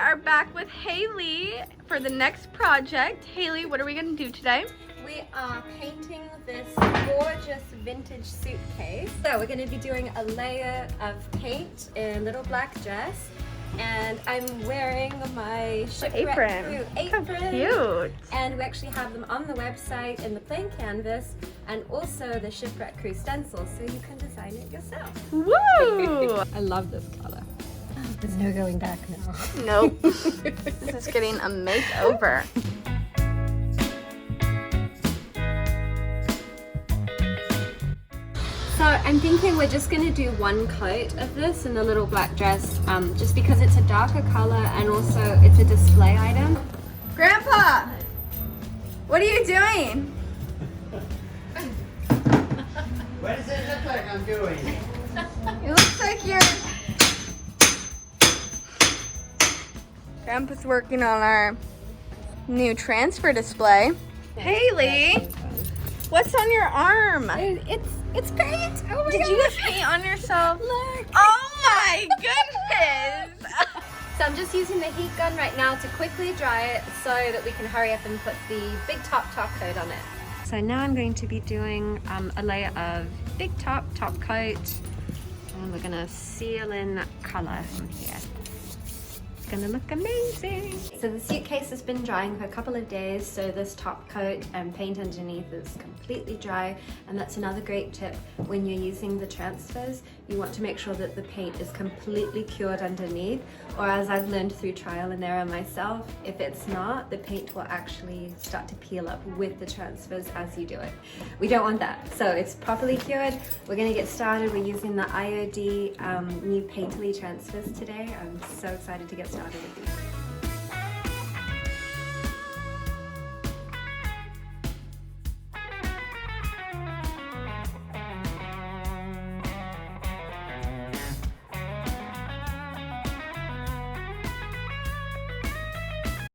are back with Haley for the next project. Haley, what are we gonna do today? We are painting this gorgeous vintage suitcase. So we're going to be doing a layer of paint in little black dress, and I'm wearing my Shipwreck Crew apron. How cute! And we actually have them on the website in the plain canvas, and also the Shipwreck Crew stencil, so you can design it yourself. Woo! I love this color. There's no going back now. Nope. This is getting a makeover. So I'm thinking we're just going to do one coat of this in the little black dress, just because it's a darker color and also it's a display item. Grandpa, what are you doing? What does it look like I'm doing? It looks like you're... Grandpa's working on our new transfer display. Haley, what's on your arm? It's paint! Oh my Did god! you just paint on yourself? Look! Oh my goodness! So I'm just using the heat gun right now to quickly dry it so that we can hurry up and put the big top coat on it. So now I'm going to be doing a layer of big top coat, and we're gonna seal in that color from here. It's gonna look amazing. So the suitcase has been drying for a couple of days, so this top coat and paint underneath is completely dry, and that's another great tip when you're using the transfers. You want to make sure that the paint is completely cured underneath, or as I've learned through trial and error myself, if it's not, the paint will actually start to peel up with the transfers as you do it. We don't want that. So it's properly cured. We're gonna get started. We're using the IOD new painterly transfers today. I'm so excited to get started with these.